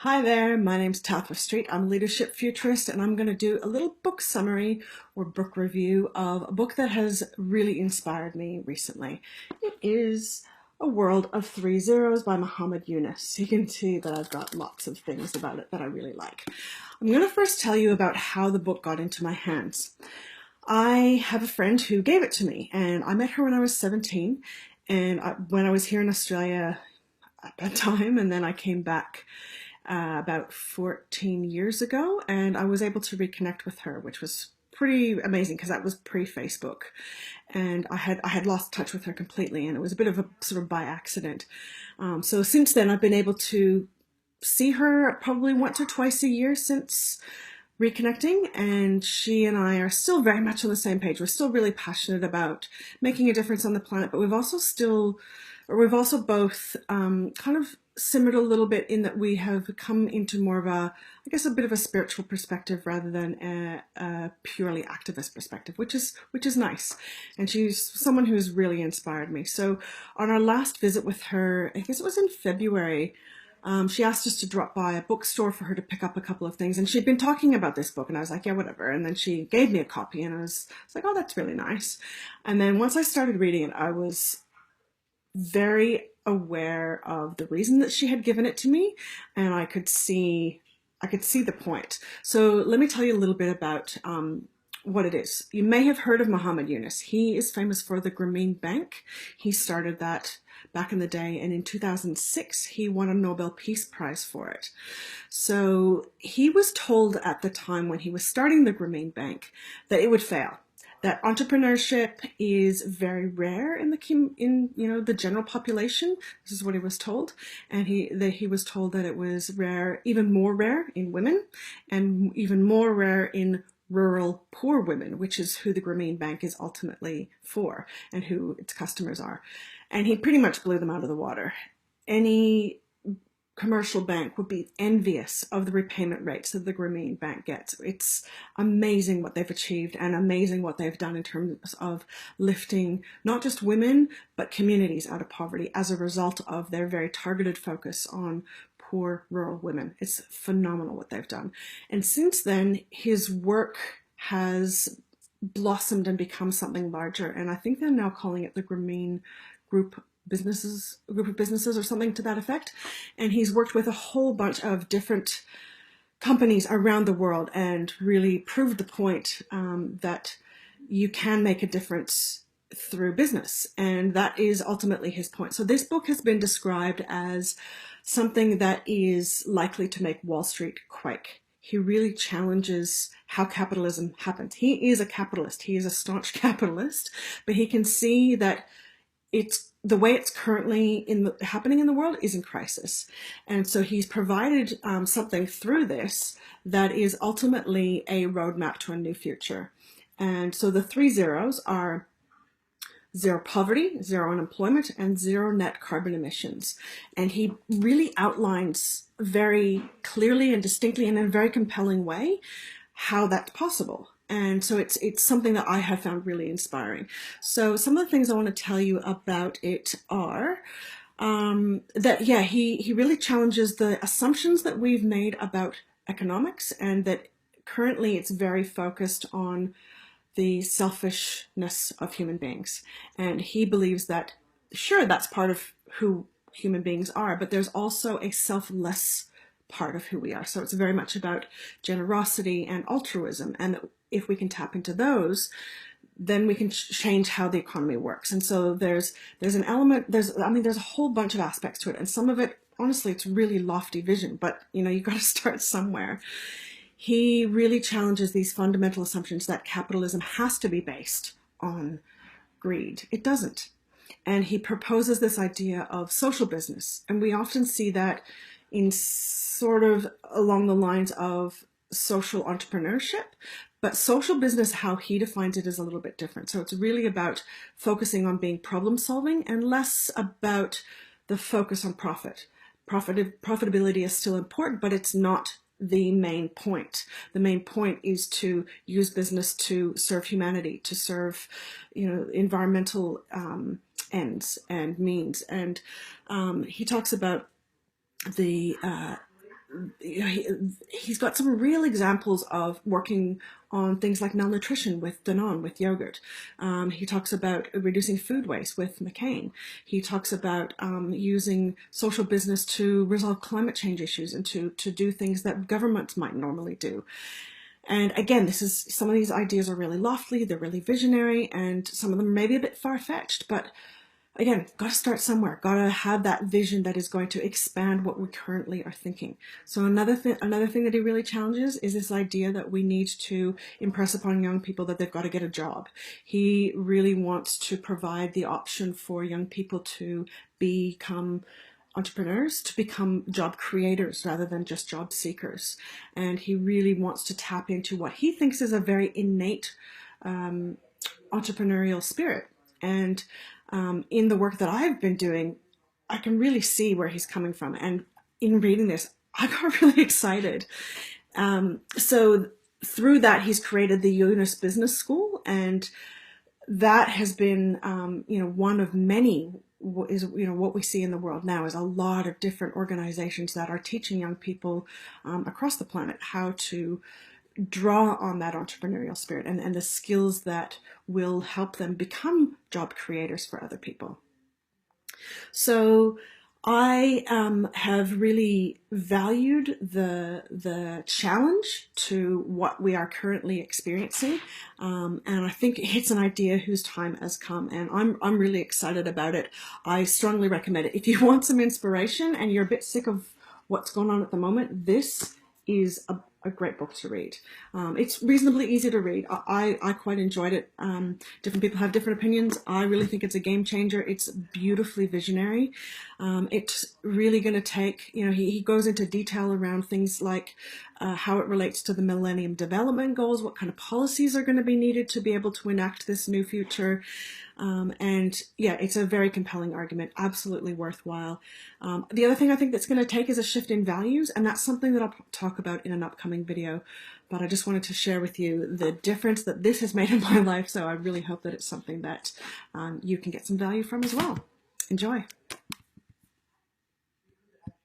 Hi there, my name's Tathra Street. I'm a leadership futurist and I'm going to do a little book summary or book review of a book that has really inspired me recently. It is A World of Three Zeros by Muhammad Yunnus. You can see that I've got lots of things about it that I really like. I'm going to first tell you about how the book got into my hands. I have a friend who gave it to me and I met her when I was 17 and when I was here in Australia at that time, and then I came back about 14 years ago, and I was able to reconnect with her, which was pretty amazing because that was pre-Facebook, and I had lost touch with her completely, and it was a bit of a sort of by accident. So since then, I've been able to see her probably once or twice a year since reconnecting, and she and I are still very much on the same page. We're still really passionate about making a difference on the planet, but we've also both kind of simmered a little bit in that we have come into more of I guess, a bit of a spiritual perspective rather than a purely activist perspective, which is nice. And she's someone who's really inspired me. So on our last visit with her, I guess it was in February, she asked us to drop by a bookstore for her to pick up a couple of things. And she'd been talking about this book, and I was like, yeah, whatever. And then she gave me a copy, and I was like, oh, that's really nice. And then once I started reading it, I was very aware of the reason that she had given it to me, and I could see the point. So let me tell you a little bit about what it is. You may have heard of Muhammad Yunnus. He is famous for the Grameen Bank. He started that back in the day, and in 2006 he won a Nobel Peace Prize for it. So he was told at the time when he was starting the Grameen Bank that it would fail, that entrepreneurship is very rare in the general population. This is what he was told, and he was told that it was rare, even more rare in women, and even more rare in rural poor women, which is who the Grameen Bank is ultimately for and who its customers are. And he pretty much blew them out of the water. Any commercial bank would be envious of the repayment rates that the Grameen Bank gets. It's amazing what they've achieved and amazing what they've done in terms of lifting not just women, but communities out of poverty as a result of their very targeted focus on poor rural women. It's phenomenal what they've done. And since then, his work has blossomed and become something larger. And I think they're now calling it the Grameen group of businesses or something to that effect. And he's worked with a whole bunch of different companies around the world and really proved the point that you can make a difference through business. And that is ultimately his point. So this book has been described as something that is likely to make Wall Street quake. He really challenges how capitalism happens. He is a capitalist. He is a staunch capitalist, but he can see that the way it's currently happening in the world is in crisis. And so he's provided something through this that is ultimately a roadmap to a new future. And so the three zeros are zero poverty, zero unemployment, and zero net carbon emissions. And he really outlines very clearly and distinctly and in a very compelling way how that's possible. And so it's something that I have found really inspiring. So some of the things I want to tell you about it are he really challenges the assumptions that we've made about economics, and that currently it's very focused on the selfishness of human beings. And he believes that, sure, that's part of who human beings are, but there's also a selfless part of who we are. So it's very much about generosity and altruism, and if we can tap into those, then we can change how the economy works. And so there's an element, there's a whole bunch of aspects to it, and some of it, honestly, it's really lofty vision, but you've got to start somewhere. He really challenges these fundamental assumptions that capitalism has to be based on greed. It doesn't. And he proposes this idea of social business, and we often see that in sort of along the lines of social entrepreneurship, but social business, how he defines it, is a little bit different. So it's really about focusing on being problem solving and less about the focus on profit. Profitability is still important, but it's not the main point. The main point is to use business to serve humanity, to serve, environmental ends and means. And he talks about the he's got some real examples of working on things like malnutrition with Danone, with yogurt. He talks about reducing food waste with McCain. He talks about using social business to resolve climate change issues and to do things that governments might normally do. And again, some of these ideas are really lofty, they're really visionary, and some of them may be a bit far-fetched, but again, got to start somewhere. Got to have that vision that is going to expand what we currently are thinking. So another thing that he really challenges is this idea that we need to impress upon young people that they've got to get a job. He really wants to provide the option for young people to become entrepreneurs, to become job creators rather than just job seekers. And he really wants to tap into what he thinks is a very innate entrepreneurial spirit. And in the work that I've been doing, I can really see where he's coming from. And in reading this, I got really excited. So through that, he's created the Yunnus Business School, and that has been, one of many. What we see in the world now is a lot of different organizations that are teaching young people across the planet how to draw on that entrepreneurial spirit and the skills that will help them become job creators for other people. So I have really valued the challenge to what we are currently experiencing, and I think it's an idea whose time has come, and I'm really excited about it. I strongly recommend it. If you want some inspiration and you're a bit sick of what's going on at the moment, this is a great book to read. It's reasonably easy to read. I quite enjoyed it. Different people have different opinions. I really think it's a game changer. It's beautifully visionary. It's really going to take, he goes into detail around things like how it relates to the Millennium Development Goals, what kind of policies are going to be needed to be able to enact this new future. And yeah, it's a very compelling argument, absolutely worthwhile. The other thing I think that's going to take is a shift in values, and that's something that I'll talk about in an upcoming video. But I just wanted to share with you the difference that this has made in my life, so I really hope that it's something that you can get some value from as well. Enjoy.